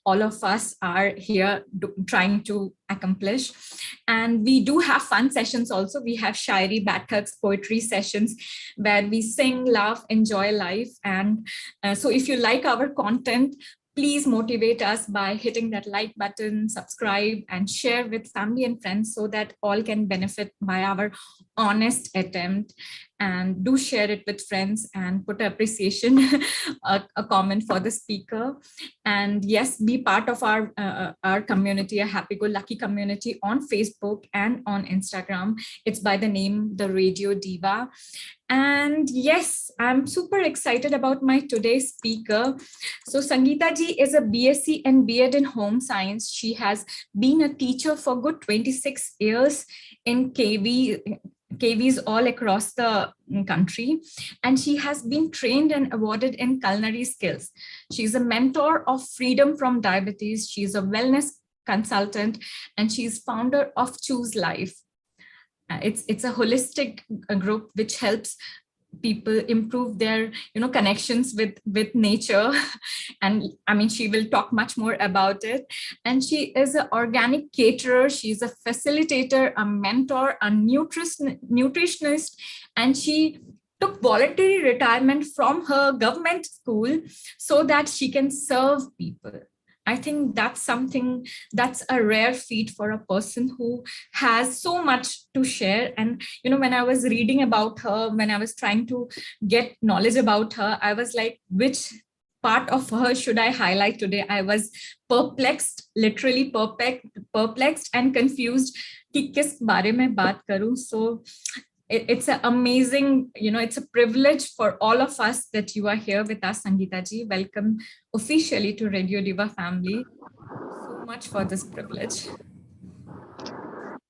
all of us are here trying to accomplish. And we do have fun sessions also. We have Shairi Bathaks, poetry sessions where we sing, laugh, enjoy life. And so if you like our content, please motivate us by hitting that like button, subscribe, and share with family and friends so that all can benefit by our honest attempt. And do share it with friends and put appreciation, a comment for the speaker. And yes, be part of our community, a happy-go-lucky community on Facebook and on Instagram. It's by the name The Radio Diva. And yes, I'm super excited about my today's speaker. So Sangeeta ji is a BSc and Bed in home science. She has been a teacher for good 26 years in KVs all across the country. And she has been trained and awarded in culinary skills. She's a mentor of Freedom from Diabetes. She's a wellness consultant, and she's founder of Choose Life. It's a holistic group which helps people improve their connections with nature. And I mean, she will talk much more about it. And she is an organic caterer. She's a facilitator, a mentor, a nutritionist, and she took voluntary retirement from her government school so that she can serve people. I think that's a rare feat for a person who has so much to share. And, when I was reading about her, when I was trying to get knowledge about her, I was like, which part of her should I highlight today? I was perplexed, literally perplexed and confused कि किस बारे में बात करूं. So it's an amazing, it's a privilege for all of us that you are here with us, Sangeeta ji. Welcome officially to Radio Diva family. So much for this privilege.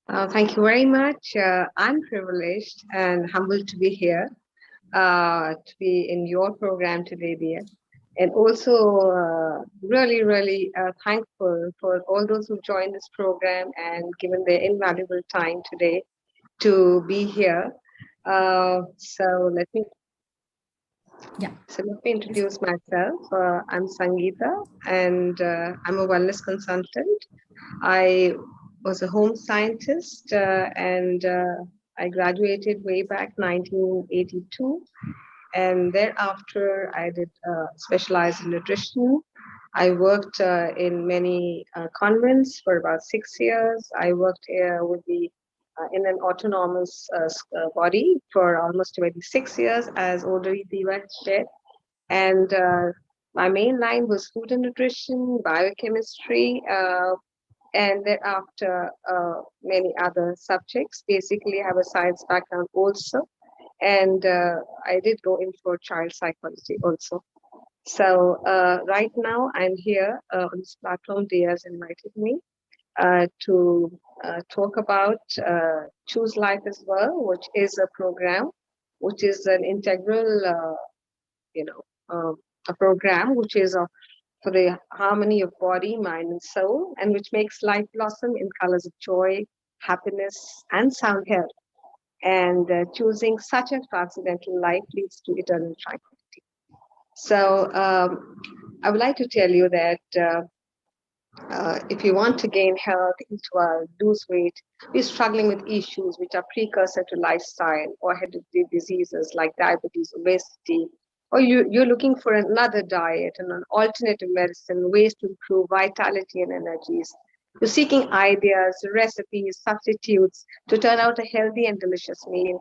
Thank you very much. I'm privileged and humbled to be here, to be in your program today, dear. And also really, really thankful for all those who joined this program and given their invaluable time today to be here. So let me introduce myself. I'm Sangeeta, and I'm a wellness consultant. I was a home scientist, and I graduated way back 1982. And thereafter, I did specialize in nutrition. I worked in many convents for about 6 years. I worked with the in an autonomous body for almost 26 years, as already Diva shared. And my main line was food and nutrition, biochemistry, and thereafter many other subjects. Basically, I have a science background also. And I did go in for child psychology also. So right now I'm here on this platform. Dia has invited me to talk about Choose Life as well, which is a program, which is an integral, a program which is for the harmony of body, mind, and soul, and which makes life blossom in colors of joy, happiness, and sound health. And choosing such a transcendental life leads to eternal tranquility. So I would like to tell you that if you want to gain health, eat well, lose weight, we're struggling with issues which are precursor to lifestyle or hereditary diseases like diabetes, obesity, or you're looking for another diet and an alternative medicine, ways to improve vitality and energies. You're seeking ideas, recipes, substitutes to turn out a healthy and delicious meal,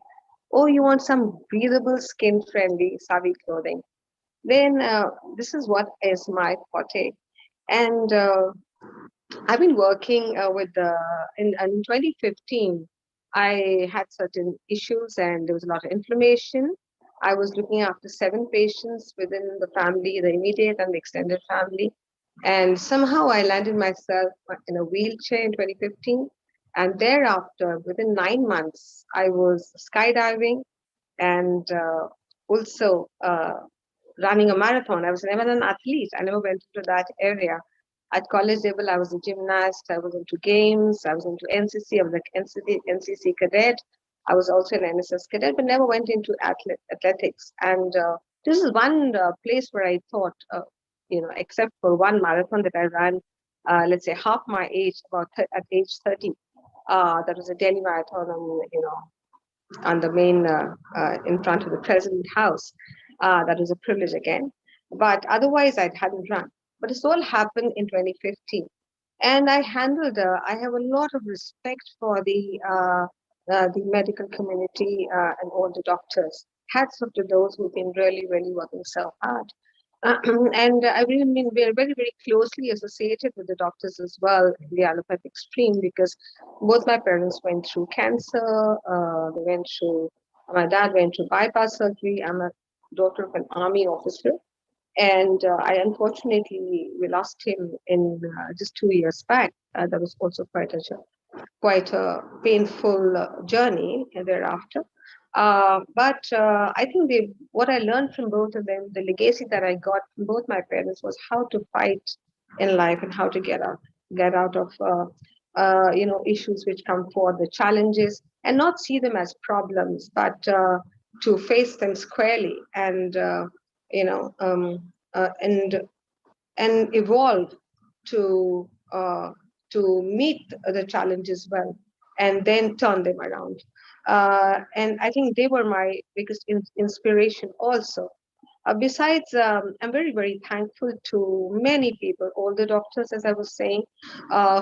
or you want some breathable, skin-friendly, savvy clothing. Then this is what is my forte. And I've been working in 2015, I had certain issues and there was a lot of inflammation. I was looking after 7 patients within the family, the immediate and the extended family. And somehow I landed myself in a wheelchair in 2015. And thereafter, within 9 months, I was skydiving and also running a marathon. I was never an athlete. I never went into that area. At college level, I was a gymnast. I was into games. I was into NCC. I was like NCC cadet. I was also an NSS cadet, but never went into athletics. And this is one place where I thought, except for one marathon that I ran, let's say half my age, at age 30. That was a Delhi marathon on the main, in front of the president house. That was a privilege again. But otherwise, I hadn't run. But this all happened in 2015. And I have a lot of respect for the medical community and all the doctors. Hats off to those who've been really, really working so hard. And I really mean we are very, very closely associated with the doctors as well in the allopathic stream, because both my parents went through cancer. My dad went through bypass surgery. I'm a daughter of an army officer. And I unfortunately, we lost him in just 2 years back. That was also quite a painful journey thereafter. But I think what I learned from both of them, the legacy that I got from both my parents, was how to fight in life and how to get out of issues which come forward, the challenges, and not see them as problems, but to face them squarely and you know um, and evolve to uh, to meet the challenges well, and then turn them around. And I think they were my biggest inspiration also. Besides, I'm very, very thankful to many people, all the doctors, as I was saying,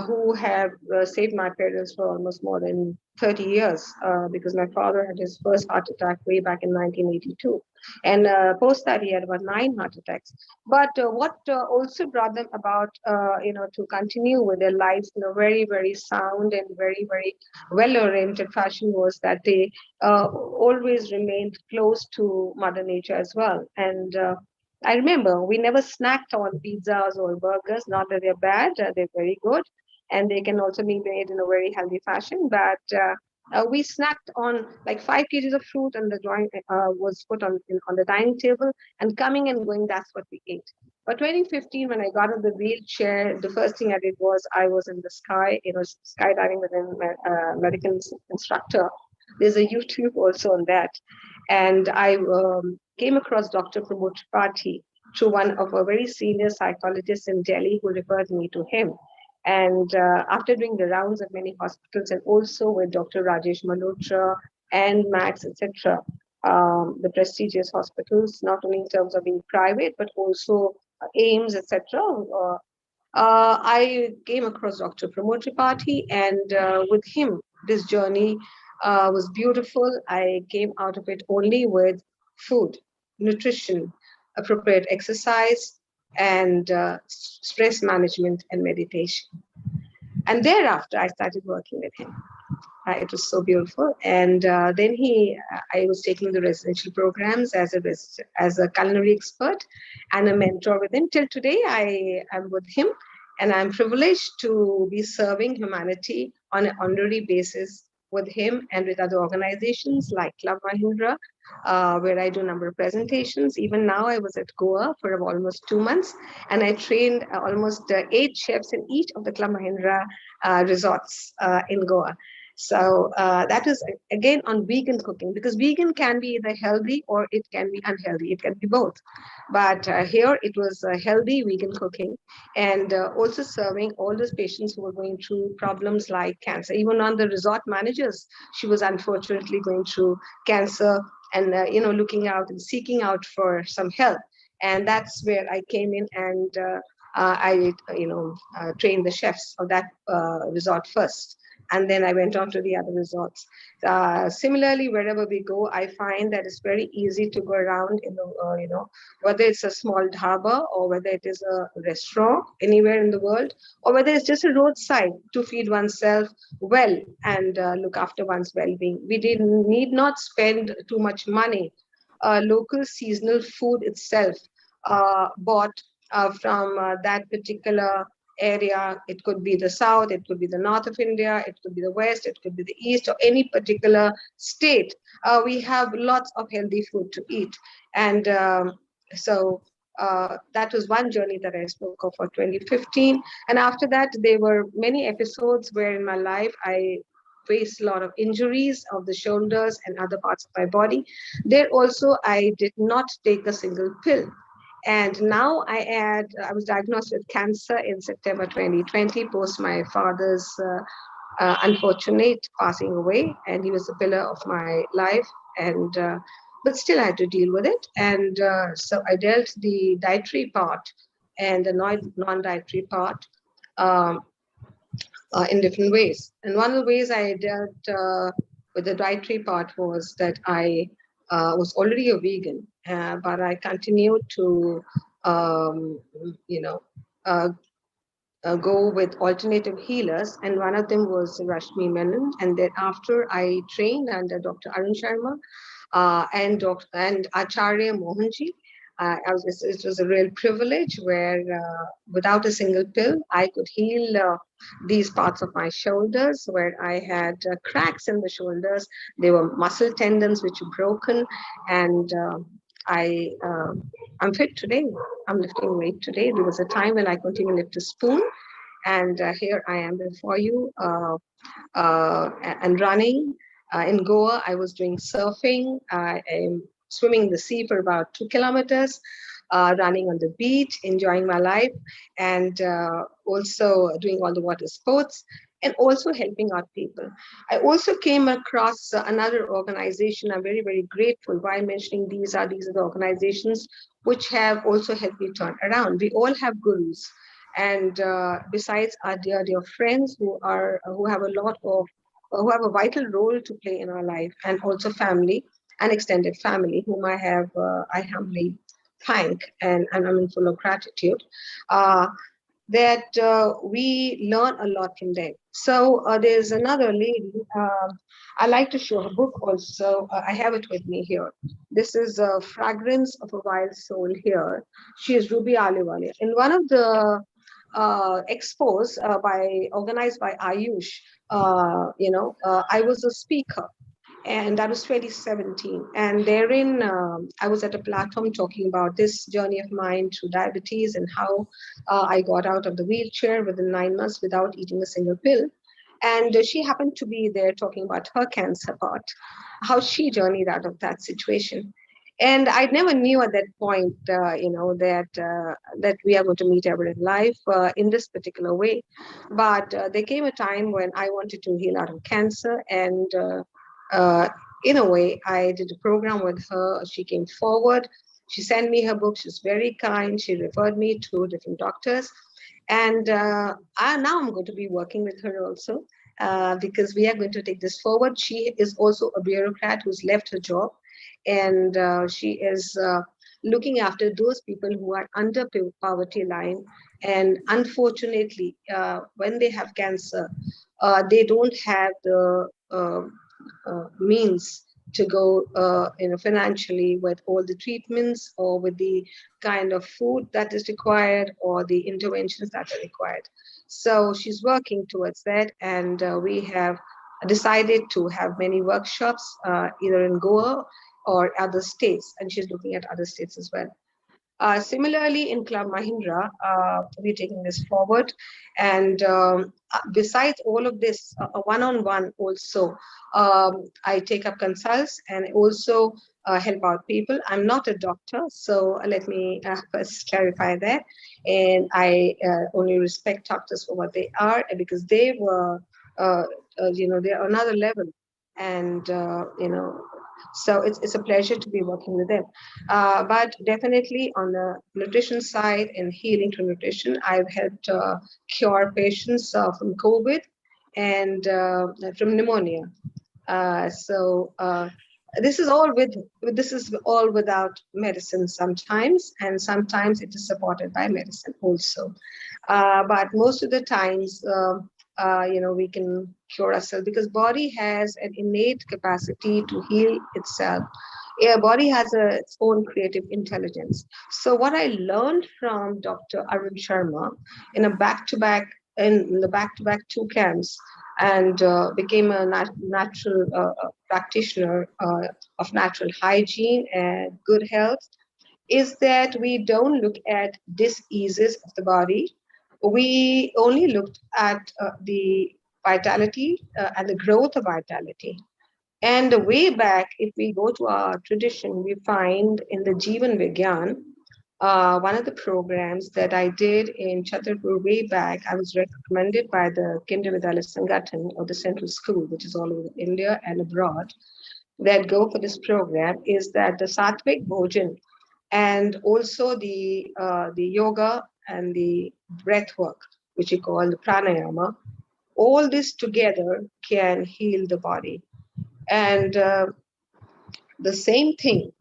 who have saved my parents for almost more than 30 years, because my father had his first heart attack way back in 1982. And post that, he had about 9 heart attacks. But what also brought them about, to continue with their lives in a very, very sound and very, very well-oriented fashion was that they always remained close to Mother Nature as well. And I remember we never snacked on pizzas or burgers, not that they're bad, they're very good. And they can also be made in a very healthy fashion. But we snacked on like 5 kgs of fruit, and the drawing was put on the dining table, and coming and going, that's what we ate. But 2015, when I got on the wheelchair, the first thing I did was I was in the sky, skydiving with an American instructor. There's a YouTube also on that. And I came across Dr. Pramod Tripathi through one of a very senior psychologists in Delhi who referred me to him. And after doing the rounds of many hospitals, and also with Dr. Rajesh Malhotra and Max, etc., the prestigious hospitals, not only in terms of being private, but also AIMS, etc., I came across Dr. Pramod Tripathi, and with him, this journey was beautiful. I came out of it only with food, nutrition, appropriate exercise, and stress management and meditation. And thereafter, I started working with him. It was so beautiful. And then I was taking the residential programs as a culinary expert and a mentor with him. Till today, I am with him, and I'm privileged to be serving humanity on an honorary basis with him and with other organizations like Club Mahindra, where I do a number of presentations. Even now, I was at Goa for almost 2 months, and I trained almost 8 chefs in each of the Club Mahindra resorts in Goa. So that is again on vegan cooking, because vegan can be either healthy or it can be unhealthy. It can be both. But here it was healthy vegan cooking, and also serving all those patients who were going through problems like cancer. Even on the resort managers, she was unfortunately going through cancer, and looking out and seeking out for some help. And that's where I came in, and I trained the chefs of that resort first, and then I went on to the other resorts. Similarly, wherever we go, I find that it's very easy to go around whether it's a small dhaba or whether it is a restaurant anywhere in the world, or whether it's just a roadside, to feed oneself well and look after one's well-being. We need not spend too much money. Local seasonal food itself, bought from that particular area. It could be the south, it could be the north of India, it could be the west, it could be the east, or any particular state. We have lots of healthy food to eat. And so that was one journey that I spoke of for 2015. And after that, there were many episodes where in my life I faced a lot of injuries of the shoulders and other parts of my body. There also, I did not take a single pill. And now I was diagnosed with cancer in September 2020, post my father's unfortunate passing away, and he was a pillar of my life. And but still, I had to deal with it, and so I dealt the dietary part and the non-dietary part um, in different ways. And one of the ways I dealt with the dietary part was that I was already a vegan, but I continued to, um, you know, uh, go with alternative healers, and one of them was Rashmi Menon. And then after I trained under Dr. Arun Sharma and Acharya Mohanji, it was a real privilege where without a single pill, I could heal these parts of my shoulders where I had cracks in the shoulders. They were muscle tendons which were broken, and I, uh, I'm fit today. I'm lifting weight today. There was a time when I couldn't even lift a spoon, and here I am before you and running. In Goa, I was doing surfing. I'm swimming in the sea for about 2 kilometers, running on the beach, enjoying my life, and also doing all the water sports, and also helping out people. I also came across another organization. I'm very, very grateful. Why I'm mentioning these are the organizations which have also helped me turn around. We all have gurus, and besides our dear friends who have a lot of who have a vital role to play in our life, and also family and extended family whom I humbly thank, and I'm in full of gratitude uh, that we learn a lot from them. So there's another lady. I like to show her book also. I have it with me here. This is a Fragrance of a Wild Soul here. She is Ruby Aliwali. In one of the expos organized by Ayush, I was a speaker, and that was 2017. And therein, I was at a platform talking about this journey of mine through diabetes and how I got out of the wheelchair within 9 months without eating a single pill. And she happened to be there talking about her cancer part, how she journeyed out of that situation. And I never knew at that point, that we are going to meet ever in life in this particular way. But there came a time when I wanted to heal out of cancer, and uh, in a way, I did a program with her. She came forward. She sent me her book. She was very kind. She referred me to different doctors. And now I'm going to be working with her also because we are going to take this forward. She is also a bureaucrat who's left her job, and she is looking after those people who are under poverty line. And unfortunately, when they have cancer, they don't have the means to go financially with all the treatments or with the kind of food that is required or the interventions that are required. So she's working towards that, and we have decided to have many workshops either in Goa or other states, and she's looking at other states as well. Similarly, in Club Mahindra, we're taking this forward. And besides all of this, one-on-one also, I take up consults and also help out people. I'm not a doctor, so let me first clarify that. And I only respect doctors for what they are, because they were, they're another level. And, so it's a pleasure to be working with them. But definitely on the nutrition side and healing through nutrition, I've helped cure patients from COVID and from pneumonia. This is all without medicine sometimes, and sometimes it is supported by medicine also. But most of the times, we can cure ourselves because body has an innate capacity to heal itself. Yeah, body has its own creative intelligence. So what I learned from Dr. Arun Sharma in the back-to-back two camps, and became a natural practitioner of natural hygiene and good health, is that we don't look at diseases of the body. We only looked at the vitality and the growth of vitality. And way back, if we go to our tradition, we find in the Jivan Vigyan, one of the programs that I did in Chhatarpur way back. I was recommended by the Kendriya Vidalaya Sangathan of the Central School, which is all over India and abroad, that go for this program, is that the Sattvic Bhojan and also the yoga and the breath work, which we call the pranayama, all this together can heal the body. And the same thing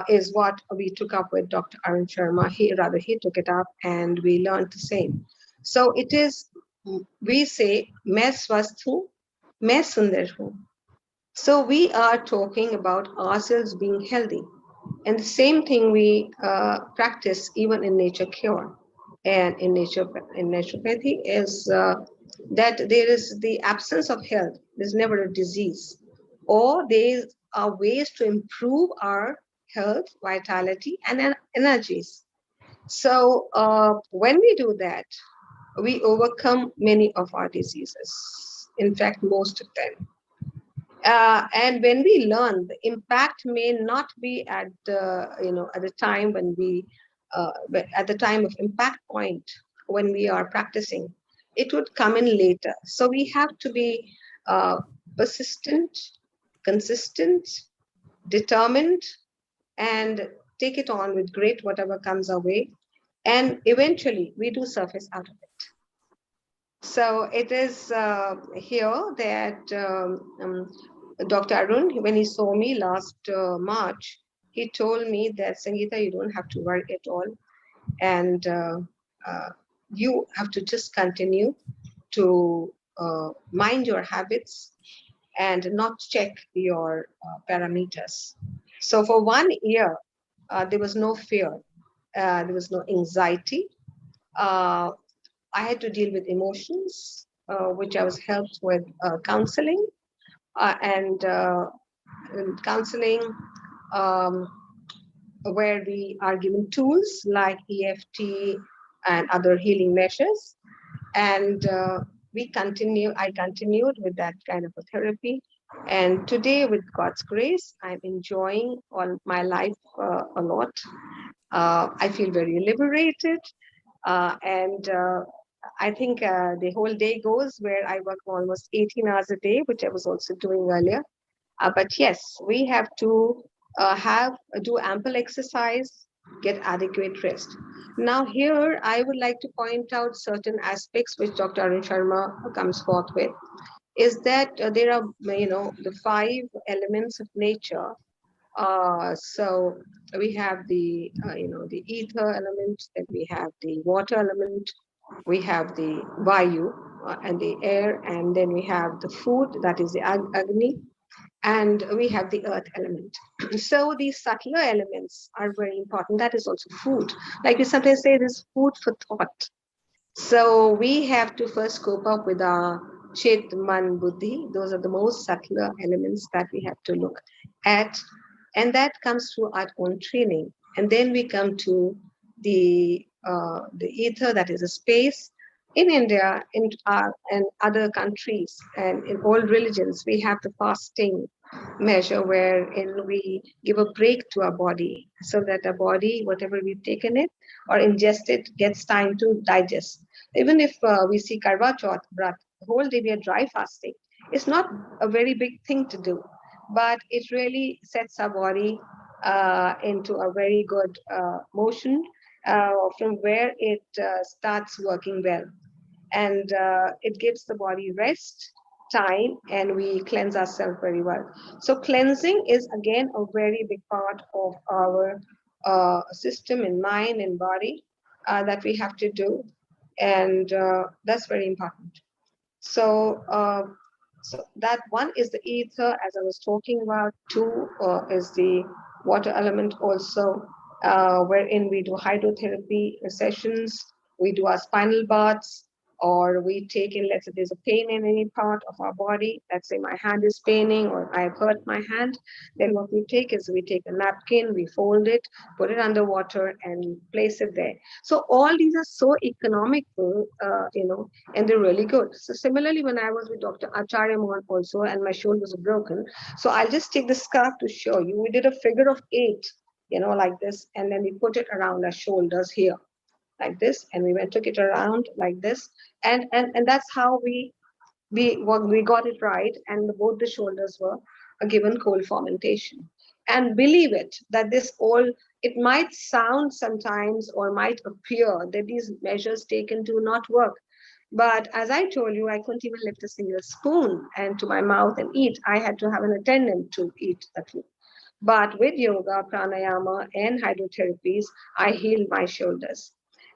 is what we took up with Dr. Arun Sharma. He took it up and we learned the same. So it is, we say, मैं स्वस्थ हूँ, मैं सुंदर हूँ. So we are talking about ourselves being healthy. And the same thing we practice even in nature cure and in naturopathy is that there is the absence of health. There's never a disease, or there are ways to improve our health, vitality, and energies. So when we do that, we overcome many of our diseases. In fact, most of them. And when we learn, the impact may not be at the at the time when we at the time of impact point when we are practicing. It would come in later. So we have to be persistent, consistent, determined, and take it on with great whatever comes our way. And eventually, we do surface out of it. So it is here that Dr. Arun, when he saw me last March, he told me that, Sangeeta, you don't have to worry at all. And you have to just continue to mind your habits and not check your parameters. So for 1 year, there was no fear, there was no anxiety. I had to deal with emotions, which I was helped with counseling and counseling um, where we are given tools like EFT and other healing measures. And I continued with that kind of a therapy. And today, with God's grace, I'm enjoying all my life a lot. I feel very liberated. And I think the whole day goes where I work almost 18 hours a day, which I was also doing earlier. But yes, we have to do ample exercise, get adequate rest. Now here, I would like to point out certain aspects which Dr. Arun Sharma comes forth with, is that there are, the 5 elements of nature. So we have the ether element, then we have the water element, we have the vayu and the air, and then we have the food, that is the agni, and we have the earth element. So these subtler elements are very important. That is also food. Like we sometimes say, this food for thought. So we have to first cope up with our chit, man, buddhi. Those are the most subtler elements that we have to look at. And that comes through our own training. And then we come to the ether, that is a space. In India, and other countries, and in all religions, we have the fasting measure wherein we give a break to our body so that our body, whatever we've taken it or ingested, gets time to digest. Even if we see Karwa Chauth, Brat, the whole day we are dry fasting. It's not a very big thing to do, but it really sets our body into a very good motion from where it starts working well. And it gives the body rest, time, and we cleanse ourselves very well. So cleansing is again a very big part of our system in mind and body that we have to do, and that's very important. So, so that one is the ether, as I was talking about. Two is the water element also, wherein we do hydrotherapy sessions, we do our spinal baths, or we take in, let's say there's a pain in any part of our body, let's say my hand is paining or I've hurt my hand, then what we take is we take a napkin, we fold it, put it under water and place it there. So all these are so economical, and they're really good. So similarly, when I was with Dr. Acharya Mohan also, and my shoulder was broken, so I'll just take the scarf to show you. We did a figure of 8 like this, and then we put it around our shoulders here, like this, and we took it around like this, and that's how we got it right, and both the shoulders were given cold fermentation. And believe it, that this all, it might sound sometimes or might appear that these measures taken do not work. But as I told you, I couldn't even lift a single spoon and to my mouth and eat. I had to have an attendant to eat the food. But with yoga, pranayama, and hydrotherapies, I healed my shoulders.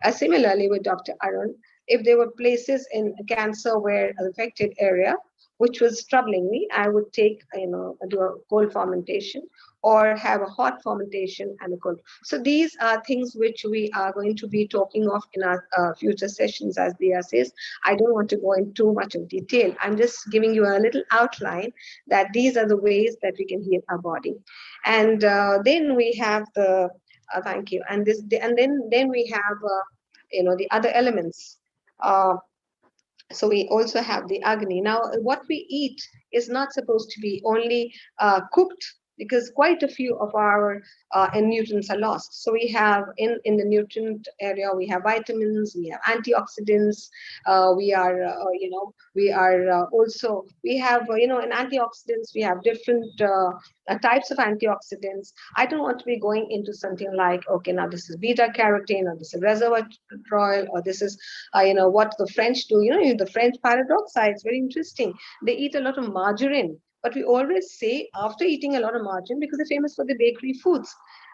Similarly, with Dr. Arun, if there were places in cancer where an affected area, which was troubling me, I would take, do a cold fermentation or have a hot fermentation and a cold. So these are things which we are going to be talking of in our future sessions, as Dia says. I don't want to go into too much of detail. I'm just giving you a little outline that these are the ways that we can heal our body. And then we have the thank you, and then we have the other elements. So we also have the agni. Now, what we eat is not supposed to be only cooked, because quite a few of our nutrients are lost. So we have in the nutrient area, we have vitamins, we have antioxidants, we are also, we have, in antioxidants, we have different types of antioxidants. I don't want to be going into something like, okay, now this is beta carotene, or this is resveratrol, or this is, what the French do. The French paradox, it's very interesting. They eat a lot of margarine, but we always say after eating a lot of margarine, because they're famous for the bakery foods,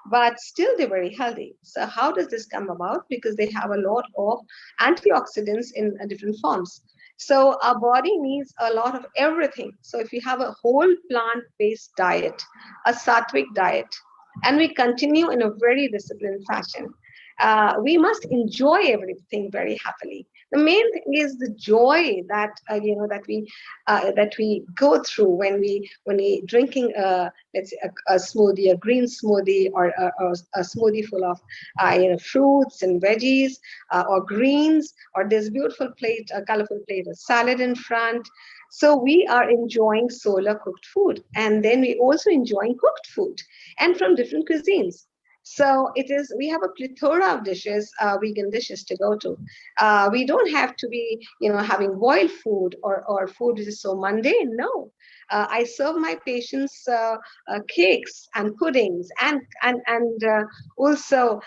but still they're very healthy. So how does this come about? Because they have a lot of antioxidants in different forms. So our body needs a lot of everything. So if we have a whole plant-based diet, a sattvic diet, and we continue in a very disciplined fashion, we must enjoy everything very happily. The main thing is the joy that that we go through when we drinking let's say a smoothie, a green smoothie, or a smoothie full of fruits and veggies, or greens, or this beautiful plate, a colorful plate of salad in front. So we are enjoying solar cooked food, and then we also enjoying cooked food, and from different cuisines. So we have a plethora of dishes, vegan dishes to go to. We don't have to be, having boiled food or food which is so mundane. No, I serve my patients cakes and puddings and also,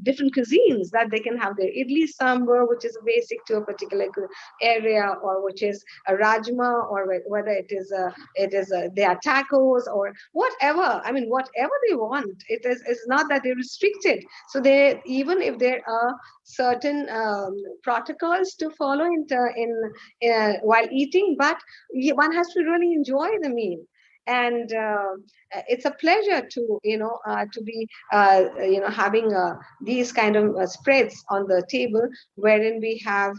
different cuisines that they can have their idli sambar, which is basic to a particular area, or which is a rajma, or whether they are tacos or whatever. I mean, whatever they want. It's not that they're restricted. So even if there are certain protocols to follow while eating, but one has to really enjoy the meal. And it's a pleasure to be having these kind of spreads on the table, wherein we have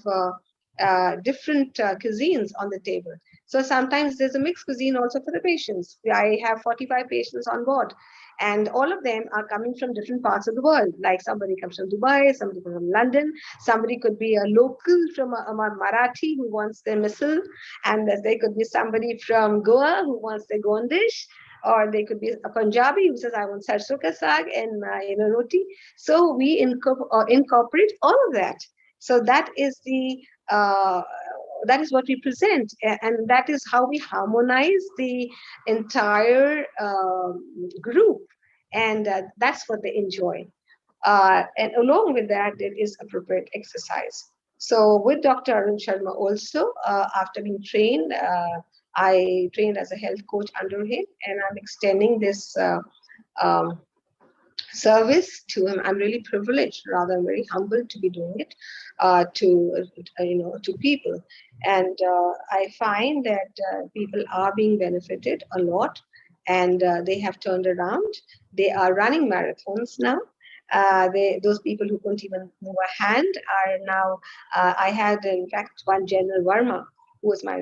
different cuisines on the table. So sometimes there's a mixed cuisine also for the patients. I have 45 patients on board, and all of them are coming from different parts of the world. Like somebody comes from Dubai, somebody from London, somebody could be a local from a Marathi who wants their missile, and there could be somebody from Goa who wants their Goan dish, or they could be a Punjabi who says, I want sarson ka saag and roti. So we incorporate all of that. So that is that is what we present, and that is how we harmonize the entire group, and that's what they enjoy. And along with that, there is appropriate exercise. So with Dr. Arun Sharma also, after being trained, I trained as a health coach under him, and I'm extending this um, service to him. I'm really privileged, rather I'm very humbled to be doing it to people. And I find that people are being benefited a lot, and they have turned around. They are running marathons now. Those people who couldn't even move a hand are now. I had, in fact, one General Verma who was my,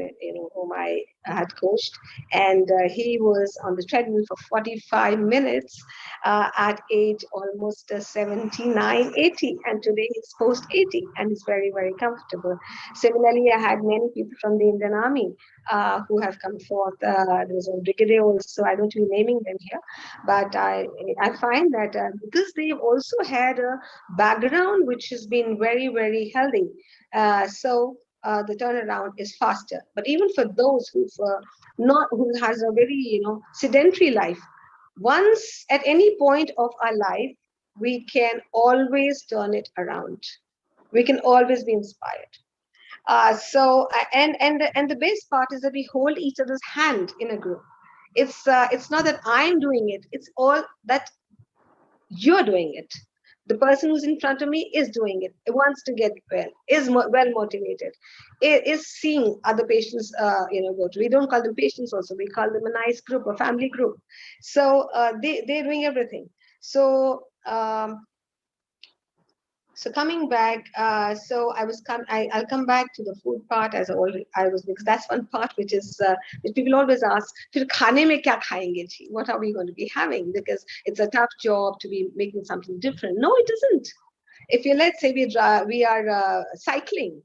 whom I had coached, and he was on the treadmill for 45 minutes at age almost 79, 80, and today he's post 80, and he's very, very comfortable. Similarly, I had many people from the Indian Army who have come forth. There was a brigadier also. I don't be naming them here, but I find that because they've also had a background which has been very, very healthy, so the turnaround is faster. But even for those who has a very sedentary life, once at any point of our life, we can always turn it around. We can always be inspired. And the best part is that we hold each other's hand in a group. It's not that I'm doing it. It's all that you're doing it. The person who's in front of me is doing it. It wants to get well, is well motivated, is seeing other patients, go to. We don't call them patients also. We call them a nice group, a family group. So they're doing everything. So coming back, I'll come back to the food part as I was, because that's one part which people always ask, "Fir khane mein kya khayenge ji?" What are we going to be having? Because it's a tough job to be making something different. No, it isn't. If you, let's say we are cycling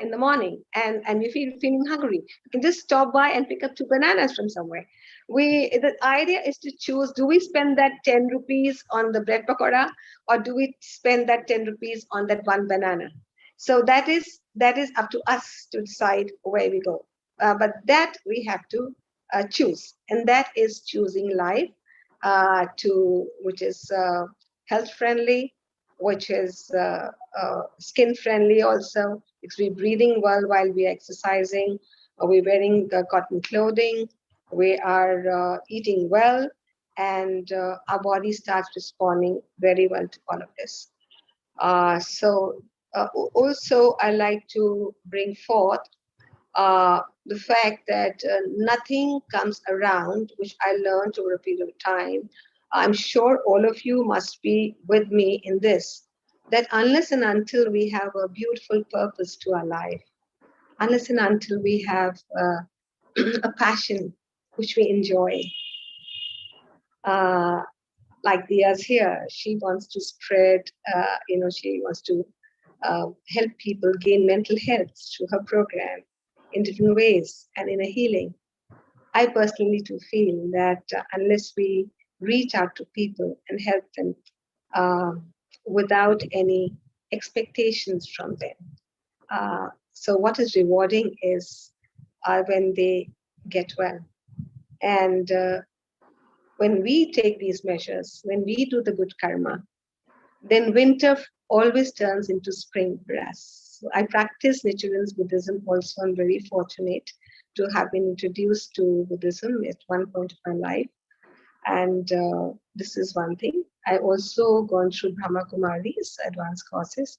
in the morning and we're feeling hungry, you can just stop by and pick up 2 bananas from somewhere. The idea is to choose, do we spend that 10 rupees on the bread pakora, or do we spend that 10 rupees on that 1 banana? So that is up to us to decide where we go. But that we have to choose, and that is choosing life which is health friendly, which is skin friendly also, because we're breathing well while we're exercising, or we're wearing cotton clothing, we are eating well, and our body starts responding very well to all of this. Also, I like to bring forth the fact that nothing comes around, which I learned over a period of time. I'm sure all of you must be with me in this, that unless and until we have a beautiful purpose to our life, unless and until we have a passion which we enjoy, like Dia's here, she wants to spread, she wants to help people gain mental health through her program in different ways and in a healing. I personally do feel that unless we reach out to people and help them without any expectations from them. So what is rewarding is when they get well. And when we take these measures, when we do the good karma, then winter always turns into spring for us. So I practice naturalist Buddhism also. I'm very fortunate to have been introduced to Buddhism at one point of my life. And this is one thing. I also gone through Brahma Kumari's advanced courses.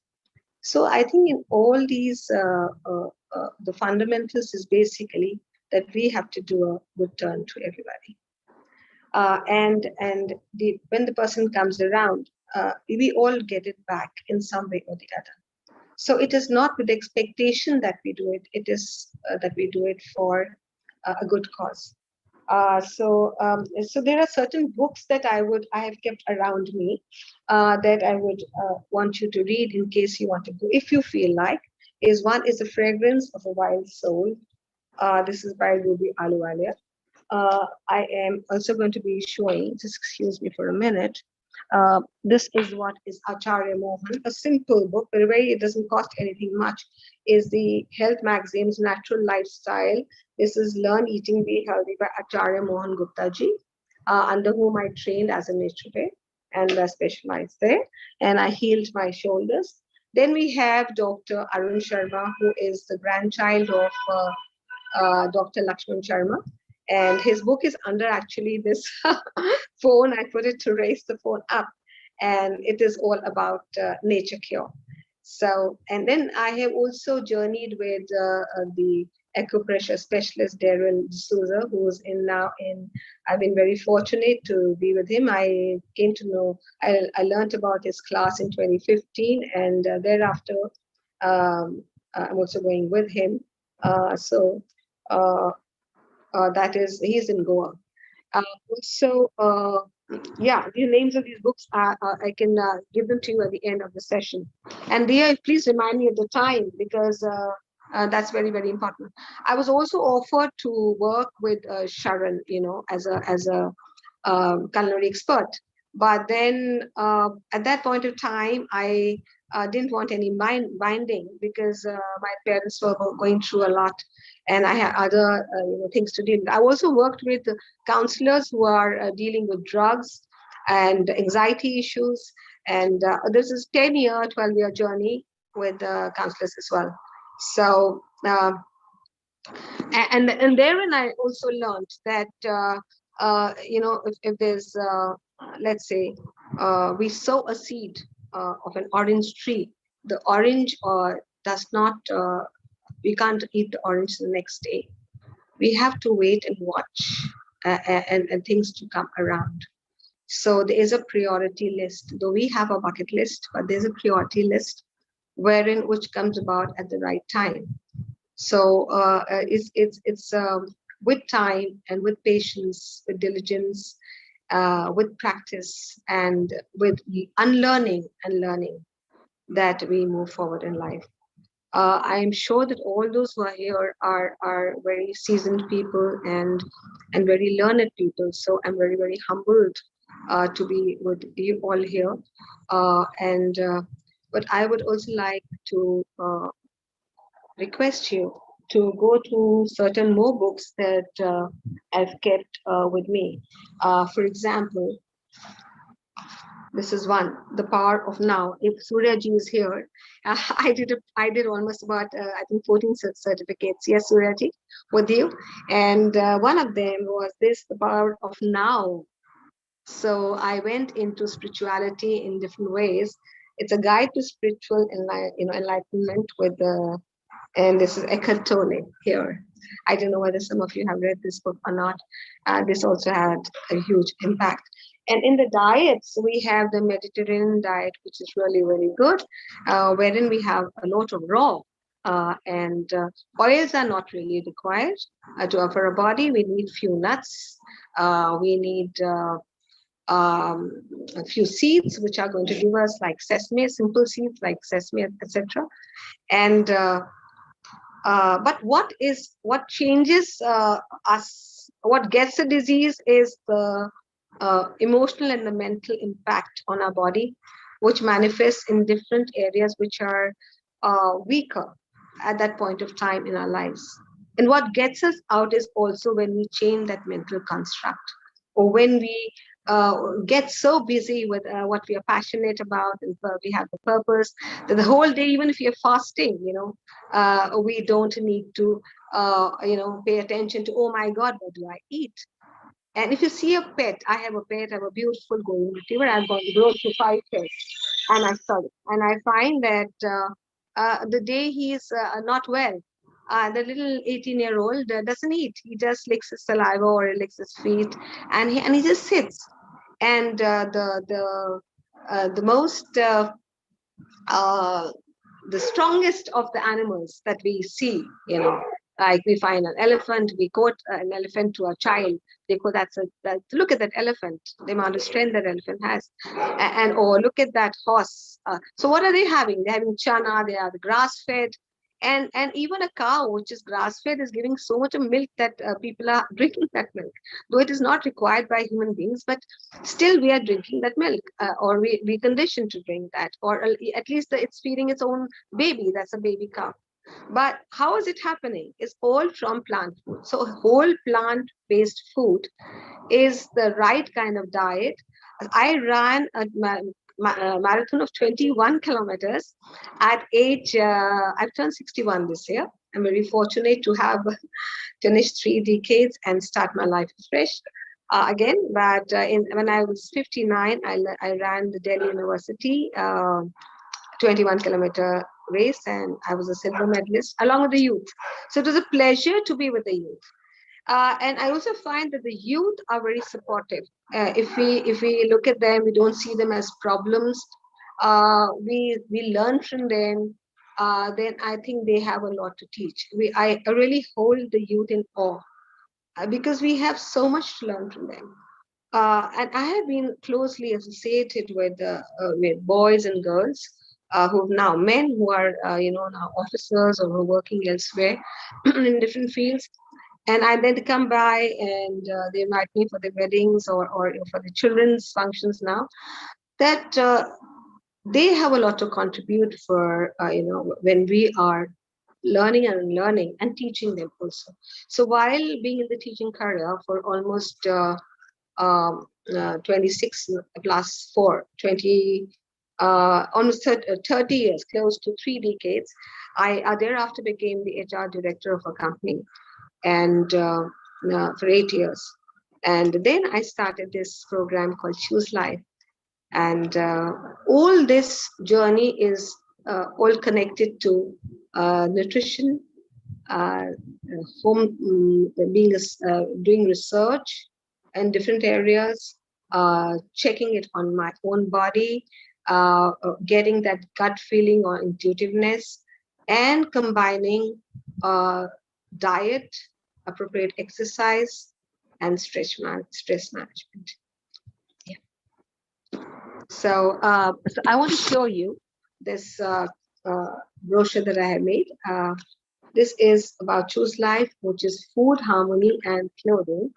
So I think in all these, the fundamentals is basically that we have to do a good turn to everybody. When the person comes around, we all get it back in some way or the other. So it is not with expectation that we do it. It is that we do it for a good cause. So there are certain books that I have kept around me that I would want you to read in case you want to go, if you feel like. One is The Fragrance of a Wild Soul. This is by Ruby Aluwalia. I am also going to be showing, just excuse me for a minute. This is what is Acharya Mohan, a simple book, but it doesn't cost anything much, is the Health Magazine's Natural Lifestyle. This is Learn Eating, Be Healthy by Acharya Mohan Gupta ji, under whom I trained as a naturopath and specialized there. And I healed my shoulders. Then we have Dr. Arun Sharma, who is the grandchild of Dr. Lakshman Sharma. And his book is under actually this phone. I put it to raise the phone up. And it is all about nature cure. So, and then I have also journeyed with the acupressure specialist, Daryl D'Souza, who's I've been very fortunate to be with him. I came to know, I learned about his class in 2015. And thereafter, I'm also going with him. So that is, he's in Goa. Also, yeah, the names of these books I can give them to you at the end of the session. And Dia, please remind me of the time, because that's very, very important. I was also offered to work with Sharon, as a culinary expert. But then at that point of time, I didn't want any binding, because my parents were going through a lot, and I had other things to deal with. I also worked with counselors who are dealing with drugs and anxiety issues. And this is 10-year, 12-year journey with counselors as well. So, and therein I also learned that if there's let's say we sow a seed of an orange tree, the orange does not we can't eat the orange the next day. We have to wait and watch, and things to come around. So there is a priority list, though we have a bucket list, but there's a priority list wherein which comes about at the right time. So it's with time and with patience, with diligence, with practice, and with unlearning and learning that we move forward in life. I am sure that all those who are here are very seasoned people and very learned people. So I'm very, very humbled to be with you all here. And but I would also like to request you to go to certain more books that I've kept with me. For example, this is one, The Power of Now. If Suryaji is here, I did almost about I think 14 certificates. Yes, Suryaji, with you, and one of them was this, The Power of Now. So I went into spirituality in different ways. It's a guide to spiritual enlightenment with the, and this is Eckhart Tolle here. I don't know whether some of you have read this book or not. This also had a huge impact. And in the diets, we have the Mediterranean diet, which is really, really good, wherein we have a lot of raw. And oils are not really required to offer a body. We need few nuts. We need a few seeds, which are going to give us like sesame, simple seeds like sesame, etc. And but what changes us, what gets a disease is the emotional and the mental impact on our body, which manifests in different areas which are weaker at that point of time in our lives. And what gets us out is also when we change that mental construct, or when we get so busy with what we are passionate about, and we have the purpose that the whole day, even if you're fasting, we don't need to pay attention to, oh my God, what do I eat? And if you see a pet, I have a pet, I have a beautiful golden retriever. I've grown to 5 pets, and I saw it, and I find that the day he's not well, the little 18-year-old doesn't eat. He just licks his saliva or he licks his feet, and he just sits. And the most the strongest of the animals that we see, like we find an elephant, we quote an elephant to a child, they go, look at that elephant, the amount of strength that elephant has, and or look at that horse. So what are they having? They're having chana, they are the grass fed, and even a cow which is grass fed is giving so much of milk that people are drinking that milk, though it is not required by human beings, but still we are drinking that milk, or we conditioned to drink that, or at least it's feeding its own baby, that's a baby cow. But how is it happening? It's all from plant food. So whole plant-based food is the right kind of diet. I ran a marathon of 21 kilometers at age, I've turned 61 this year. I'm very fortunate to have finished 3 decades and start my life fresh again. But when I was 59, I ran the Delhi University 21-kilometer race, and I was a silver medalist along with the youth. So it was a pleasure to be with the youth. And I also find that the youth are very supportive. If we look at them, we don't see them as problems. We learn from them. then I think they have a lot to teach. I really hold the youth in awe because we have so much to learn from them. And I have been closely associated with boys and girls who now men who are now officers or who are working elsewhere in different fields. And I then come by and they invite me for their weddings or for the children's functions now. That they have a lot to contribute for when we are learning and learning and teaching them also. So while being in the teaching career for almost 26 plus 4, 20, almost 30 years, close to 3 decades, I thereafter became the HR director of a company and for 8 years. And then I started this program called Choose Life. And all this journey is all connected to nutrition, home, doing research in different areas, checking it on my own body, getting that gut feeling or intuitiveness, and combining diet, appropriate exercise, and stress management. So I want to show you this brochure that I have made. This is about Choose Life, which is food, harmony, and clothing.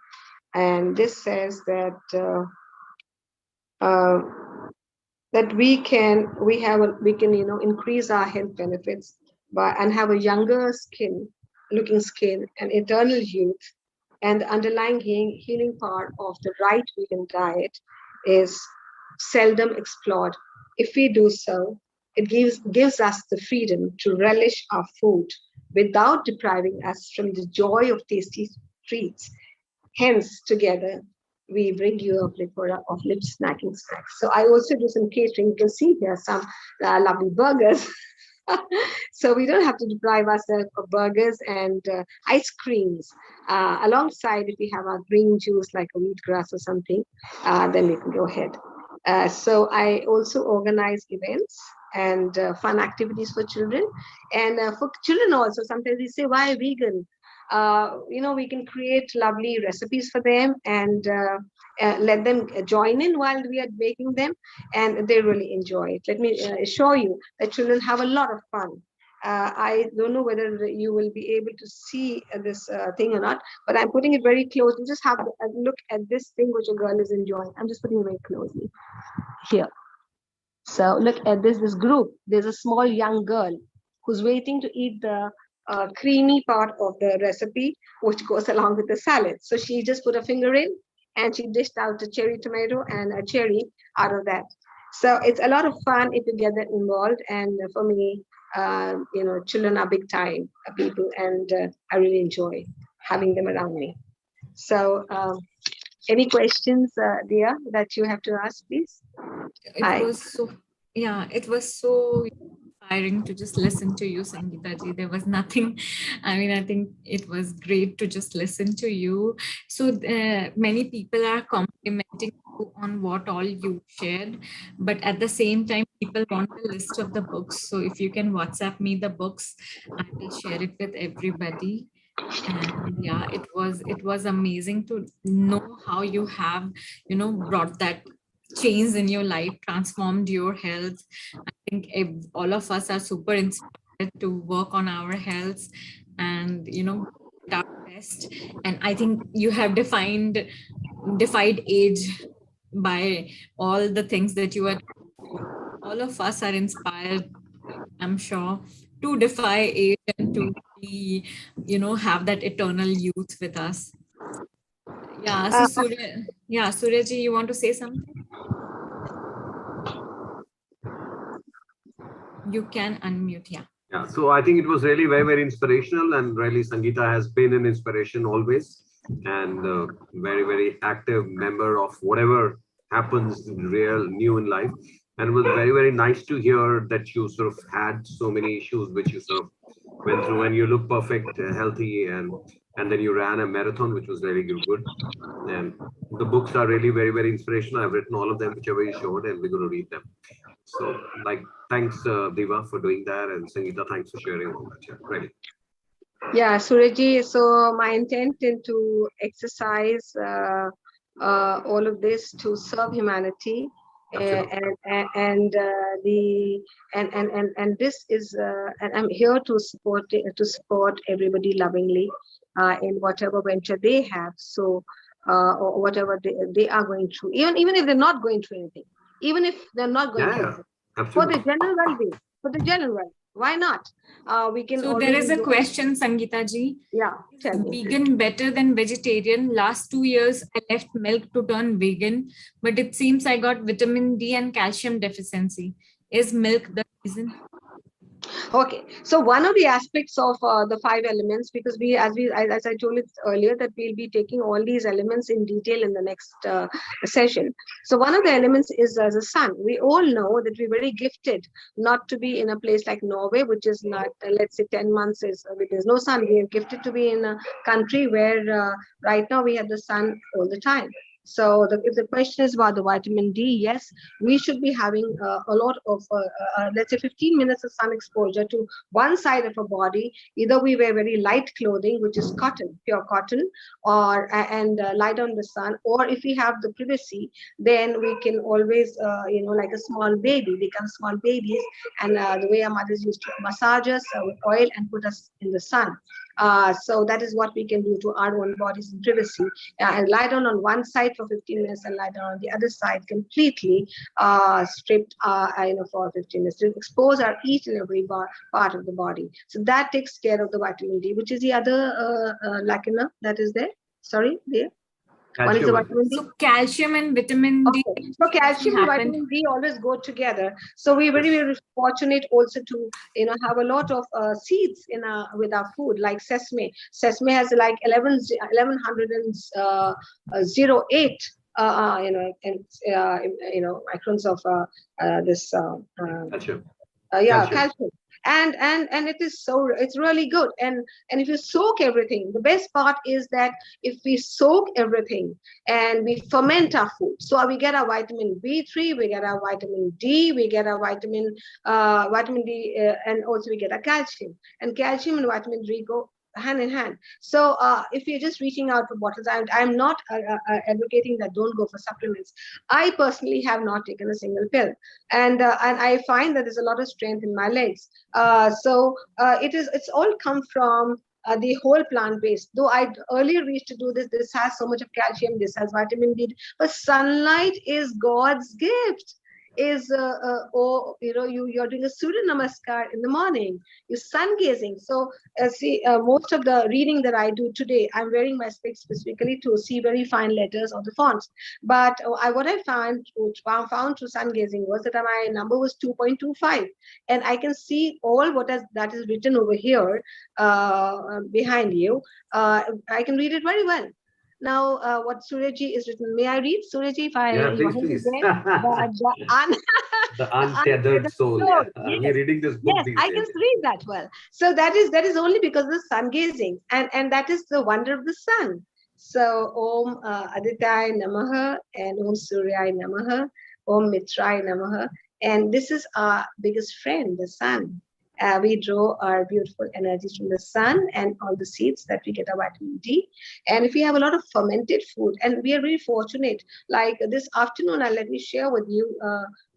And this says that that we can increase our health benefits and have a younger looking skin and eternal youth. And the underlying healing part of the right vegan diet is seldom explored. If we do so, it gives us the freedom to relish our food without depriving us from the joy of tasty treats. Hence, together, we bring you a plethora of lip snacking snacks. So I also do some catering. You can see here some lovely burgers. So we don't have to deprive ourselves of burgers and ice creams. Alongside, if we have our green juice like a wheatgrass or something, then we can go ahead. So I also organize events and fun activities for children. And for children also, sometimes they say, why vegan? We can create lovely recipes for them and let them join in while we are baking them, and they really enjoy it. Let me assure you that children have a lot of fun. I don't know whether you will be able to see this thing or not, but I'm putting it very close. You just have a look at this thing which a girl is enjoying. I'm just putting it very closely here. So look at this group. There's a small young girl who's waiting to eat the creamy part of the recipe, which goes along with the salad. So she just put a finger in and she dished out a cherry tomato and a cherry out of that. So it's a lot of fun if you get that involved. And for me, children are big time people, and I really enjoy having them around me. So any questions, Dia, that you have to ask, please? It was so inspiring to just listen to you, Sangeeta ji. There was nothing, I think it was great to just listen to you. So many people are complimenting you on what all you shared, but at the same time, people want a list of the books. So if you can WhatsApp me the books, I will share it with everybody. And yeah, it was amazing to know how you have, brought that change in your life, transformed your health. I think all of us are super inspired to work on our health and our best. And I think you have defied age by all the things that you are. All of us are inspired, I'm sure, to defy age and to be, have that eternal youth with us. Yeah. So Suryaji, you want to say something? You can unmute. Yeah. Yeah. So I think it was really very, very inspirational, and really Sangeeta has been an inspiration always, and very, very active member of whatever happens real new in life. And it was very, very nice to hear that you sort of had so many issues which you sort of went through, and you look perfect, healthy, and then you ran a marathon, which was really good. And the books are really very, very inspirational. I've written all of them, whichever you showed, and we're going to read them. So, thanks, Diva, for doing that, and Sangeeta, thanks for sharing all that. Yeah, ready. Yeah, Surajji, so my intent is to exercise all of this to serve humanity, and this is and I'm here to support everybody lovingly in whatever venture they have. So or whatever they are going through, even if they're not going through anything, even if they're not going through anything, for the general well-being, for the general well, why not? We can. So there is a question, Sangeeta ji. Yeah, tell me. Vegan better than vegetarian? Last 2 years, I left milk to turn vegan, but it seems I got vitamin D and calcium deficiency. Is milk the reason? Okay, so one of the aspects of the 5 elements, because as I told you earlier, that we'll be taking all these elements in detail in the next session. So one of the elements is the sun. We all know that we're very gifted not to be in a place like Norway, which is not, let's say 10 months there's no sun. We are gifted to be in a country where right now we have the sun all the time. So if the question is about the vitamin D, yes, we should be having a lot of, let's say 15 minutes of sun exposure to one side of our body. Either we wear very light clothing, which is cotton, pure cotton, or lie down in the sun. Or if we have the privacy, then we can always, like a small baby, become small babies. And the way our mothers used to massage us with oil and put us in the sun. So that is what we can do to our own bodies in privacy, and lie down on one side for 15 minutes and lie down on the other side completely stripped for 15 minutes to expose our each and every part of the body. So that takes care of the vitamin D, which is the other lacuna that is there. Sorry, there. One is the vitamin D. So calcium and vitamin D. Okay. So calcium and vitamin D always go together. So we're very, very fortunate also to have a lot of seeds in with our food, like sesame. Sesame has like 1108 microns of this calcium. Calcium. And it is it's really good. And if you soak everything, the best part is that if we soak everything and we ferment our food, so we get our vitamin B3, we get our vitamin D, we get our vitamin D, and also we get our calcium. And calcium and vitamin D go hand in hand. So if you're just reaching out for bottles, I'm not advocating that don't go for supplements. I personally have not taken a single pill, and I find that there's a lot of strength in my legs. It's all come from the whole plant based. Though I earlier used to do this has so much of calcium, this has vitamin D, but sunlight is God's gift. Is you're doing a Surya Namaskar in the morning, you're sun gazing. So most of the reading that I do today, I'm wearing my specs specifically to see very fine letters or the fonts. But what I found through sun gazing was that my number was 2.25, and I can see all that is written over here behind you. I can read it very well. Now, what Surajji is written, may I read, Surajji? Please. The untethered soul. Yes. We're reading this book. Yes, I can read that well. So that is only because of the sun gazing, and that is the wonder of the sun. So Om Aditya Namaha and Om Suryaya Namaha, Om Mitraya Namaha, and this is our biggest friend, the sun. We draw our beautiful energies from the sun and all the seeds that we get our vitamin D. And if we have a lot of fermented food, and we are very fortunate, like this afternoon, let me share with you,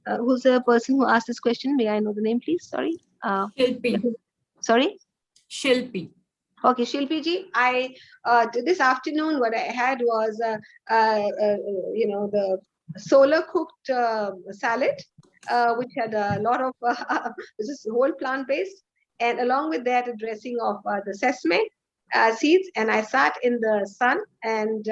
who's the person who asked this question? May I know the name, please? Sorry. Shilpi. Sorry? Shilpi. Okay, Shilpi ji, this afternoon what I had was, the solar cooked salad, which had a lot of, this is whole plant-based, and along with that, a dressing of the sesame seeds. And I sat in the sun, and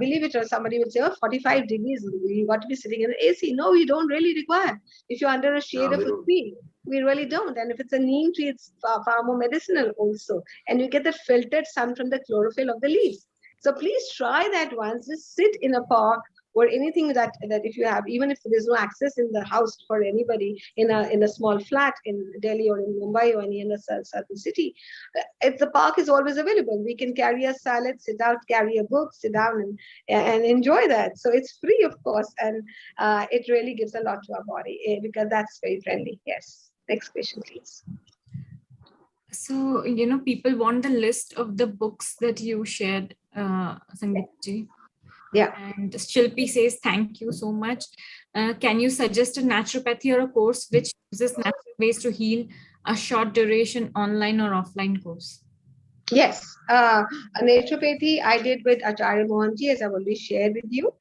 believe it or somebody would say, 45 degrees, you got to be sitting in the AC. No, we don't really require. If you're under a shade of a tree, we really don't. And if it's a neem tree, it's far more medicinal also. And you get the filtered sun from the chlorophyll of the leaves. So please try that once. Just sit in a park or anything that if you have, even if there's no access in the house for anybody in a small flat in Delhi or in Mumbai or any other certain city, if the park is always available, we can carry a salad, sit out, carry a book, sit down and enjoy that. So it's free, of course, and it really gives a lot to our body because that's very friendly. Yes. Next question, please. So, people want the list of the books that you shared, Sangeeta ji. Yeah. And Shilpi says, thank you so much. Can you suggest a naturopathy or a course which uses natural ways to heal, a short duration online or offline course? Yes, naturopathy I did with Acharya Mohanji, as I've already shared with you.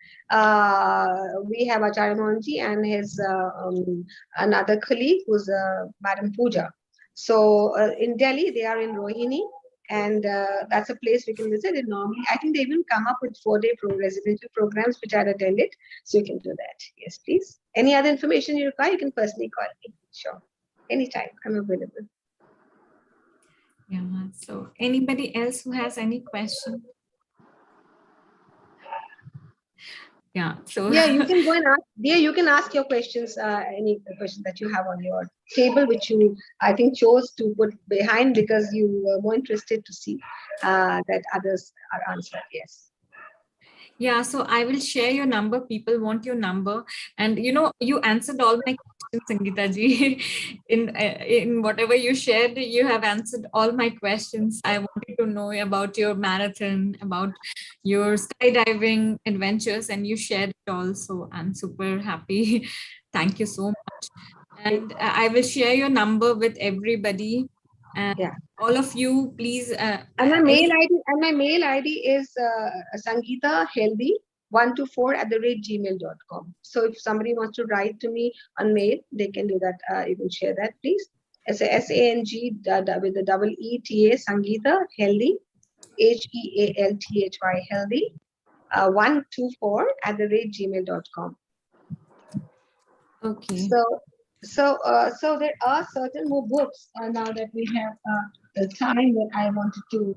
We have Acharya Mohanji and his another colleague who's Madam Pooja. So in Delhi, they are in Rohini, and that's a place we can visit. And normally, I think they even come up with 4-day residential programs which I attended, so you can do that. Yes, please. Any other information you require, you can personally call me. Sure, anytime I'm available. Yeah. So anybody else who has any question? Yeah. So yeah, you can go and ask. Yeah, you can ask your questions. Any question that you have on your table, which you I think chose to put behind because you were more interested to see that others are answered. Yes. Yeah, so I will share your number. People want your number, and you answered all my questions, Sangeeta ji. In whatever you shared, you have answered all my questions. I wanted to know about your marathon, about your skydiving adventures, and you shared it all. So I'm super happy. Thank you so much. And I will share your number with everybody. And Yeah. all of you, please. And my mail ID is Sangeeta Healthy 124@gmail.com. So if somebody wants to write to me on mail, they can do that. You can share that, please. SANG with the double ETA, Sangeeta Healthy, HEALTHY Healthy 124@gmail.com. Okay. So there are certain more books now that we have the time that I wanted to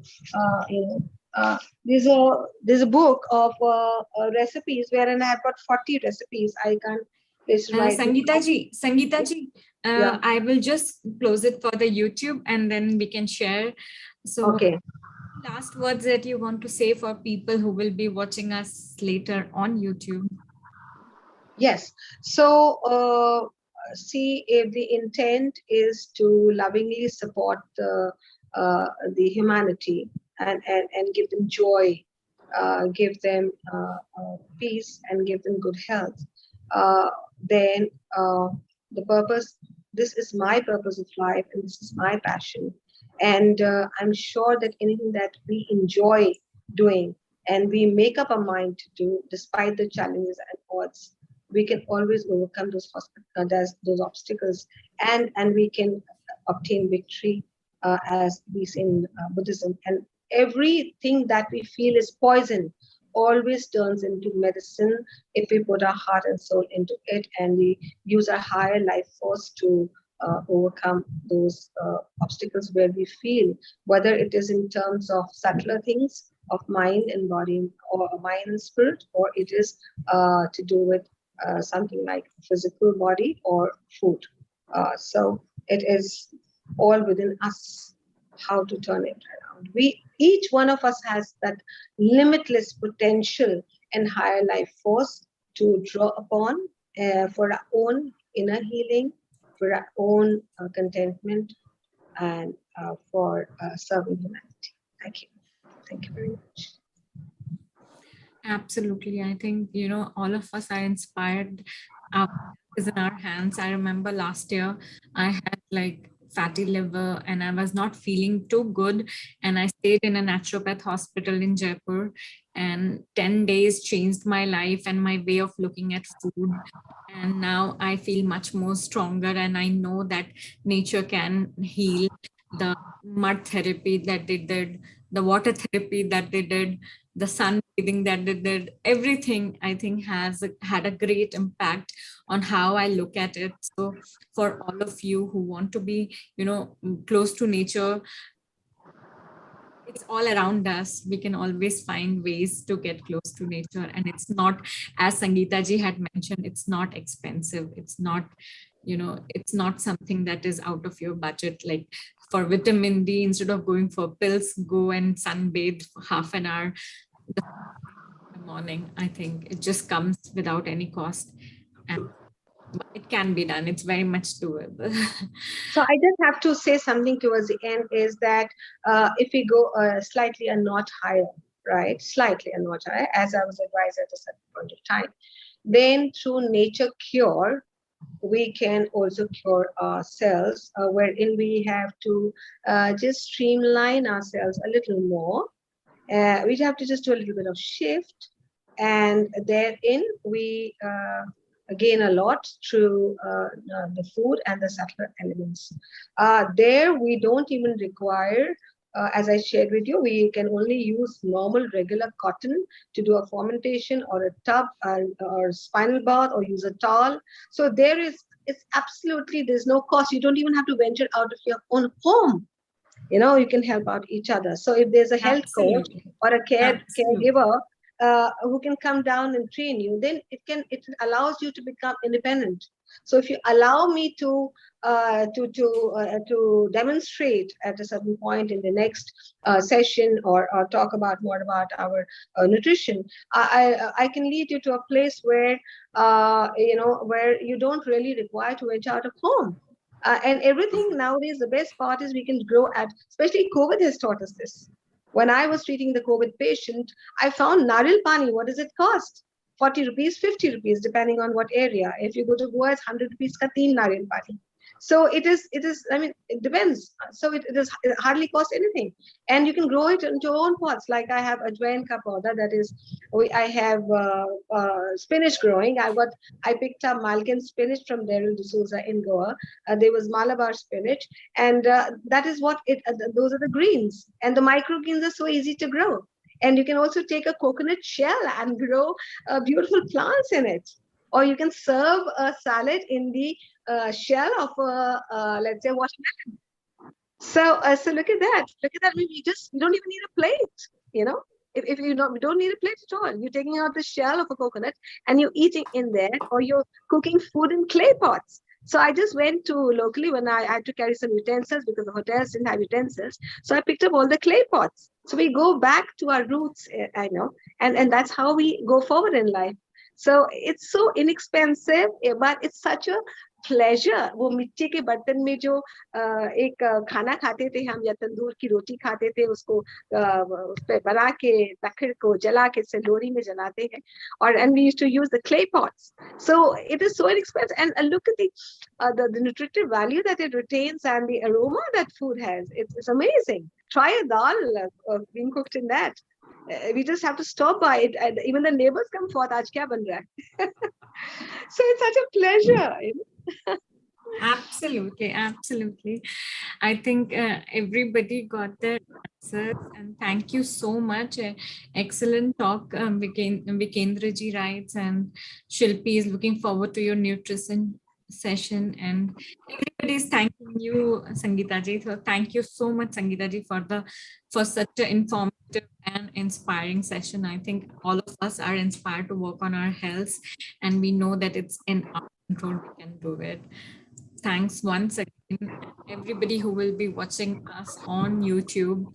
there's a book of recipes wherein I've got 40 recipes. I can't just write Sangeeta ji, yeah. I will just close it for the YouTube and then we can share. So Okay. last words that you want to say for people who will be watching us later on YouTube. Yes. So see, if the intent is to lovingly support the humanity and give them joy, give them peace, and give them good health, then the purpose. This is my purpose of life, and this is my passion. And I'm sure that anything that we enjoy doing and we make up our mind to do, despite the challenges and odds, we can always overcome those obstacles, and we can obtain victory, as we say in Buddhism. And everything that we feel is poison always turns into medicine if we put our heart and soul into it, and we use our higher life force to overcome those obstacles where we feel, whether it is in terms of subtler things of mind and body, or mind and spirit, or it is to do with something like physical body or food. So it is all within us how to turn it around. Each one of us has that limitless potential and higher life force to draw upon for our own inner healing, for our own contentment, and for serving humanity. Thank you. Thank you very much. Absolutely. I think, all of us are inspired. Is in our hands. I remember last year I had like fatty liver and I was not feeling too good. And I stayed in a naturopath hospital in Jaipur, and 10 days changed my life and my way of looking at food. And now I feel much more stronger, and I know that nature can heal. The mud therapy that they did, the water therapy that they did, the sun bathing that they did, everything I think has had a great impact on how I look at it. So for all of you who want to be, close to nature, It's all around us. We can always find ways to get close to nature. And it's not, as Sangeeta ji had mentioned, it's not expensive. It's not, it's not something that is out of your budget. Like for vitamin D, instead of going for pills, go and sunbathe for half an hour in the morning. I think it just comes without any cost. And it can be done. It's very much doable. So I just have to say something towards the end is that if we go slightly a notch higher, right? Slightly a notch higher, as I was advised at a certain point of time, then through nature cure, we can also cure ourselves, wherein we have to just streamline ourselves a little more. We have to just do a little bit of shift, and therein we gain a lot through the food and the subtler elements. There we don't even require, as I shared with you, we can only use normal regular cotton to do a fermentation or a tub or spinal bath or use a towel. So it's absolutely, there's no cost. You don't even have to venture out of your own home. You can help out each other. So if there's a health coach or a caregiver who can come down and train you, then it allows you to become independent. So if you allow me to demonstrate at a certain point in the next session, or talk about more about our nutrition, I can lead you to a place where where you don't really require to venture out of home. And everything nowadays, the best part is we can grow especially COVID has taught us this. When I was treating the COVID patient, I found naril pani. What does it cost? 40 rupees, 50 rupees, depending on what area. If you go to Goa, it's 100 rupees ka 3 naril pani. So it is, I mean, it depends. So it hardly costs anything. And you can grow it into your own pots. Like I have ajwain ka powder, that is, I have spinach growing. I picked up Malkan spinach from Daryl D'Souza in Goa. There was Malabar spinach. And that is what those are the greens. And the microgreens are so easy to grow. And you can also take a coconut shell and grow beautiful plants in it. Or you can serve a salad in the shell of let's say, watermelon. So look at that. Look at that. You don't even need a plate. If you don't need a plate at all. You're taking out the shell of a coconut and you're eating in there, or you're cooking food in clay pots. So I just went to locally when I had to carry some utensils because the hotels didn't have utensils. So I picked up all the clay pots. So we go back to our roots, I know, and that's how we go forward in life. So it's so inexpensive, but it's such a pleasure. वो मिट्टी के बर्तन में जो एक खाना खाते थे हम, या तंदूर की रोटी खाते थे, उसको उस पे बना के तखर को जला के सिलोरी में जलाते हैं, and we used to use the clay pots. So it is so inexpensive, and look at the nutritive value that it retains and the aroma that food has. It's amazing. Try a dal being cooked in that. We just have to stop by it, and even the neighbors come forth. Aaj kya ban raha hai? So it's such a pleasure. Absolutely. I think everybody got their answers, and thank you so much. Excellent talk, Vikendra ji writes, and Shilpi is looking forward to your nutrition session, and everybody is thanking you, Sangeeta ji. So thank you so much, Sangeeta ji, for such an informative and inspiring session. I think all of us are inspired to work on our health, and we know that it's in our control. We can do it. Thanks once again, everybody who will be watching us on YouTube.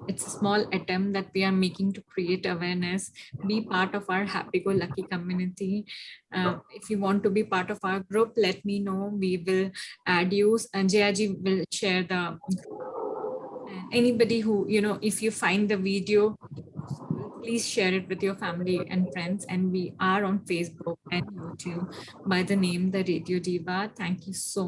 It's a small attempt that we are making to create awareness. Be part of our Happy Go Lucky community. If you want to be part of our group, let me know. We will add you, and Jayaji will share the. Anybody who, if you find the video, please share it with your family and friends. And we are on Facebook and YouTube by the name The Radio Diva. Thank you so much.